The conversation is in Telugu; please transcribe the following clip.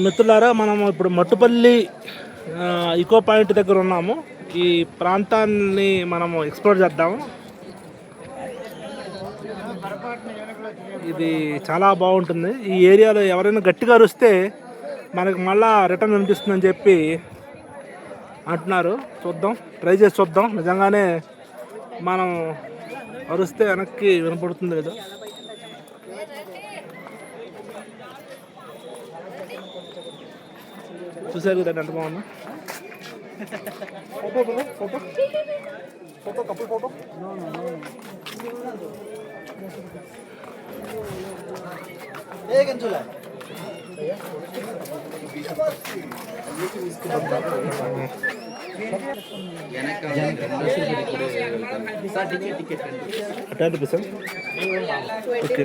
మిత్రులారా, మనం ఇప్పుడు మట్టుపల్లి ఈకో పాయింట్ దగ్గర ఉన్నాము. ఈ ప్రాంతాన్ని మనము ఎక్స్ప్లోర్ చేద్దాము. ఇది చాలా బాగుంటుంది. ఈ ఏరియాలో ఎవరైనా గట్టిగా అరిస్తే మనకు మళ్ళా రిటర్న్ వినిపిస్తుందని చెప్పి అంటున్నారు. చూద్దాం, ట్రై చేసి చూద్దాం. నిజంగానే మనం అరిస్తే వెనక్కి వినపడుతుంది కదా. చూసారు కదండి ఎంత బాగుంది. Photo couple photo. Attend okay.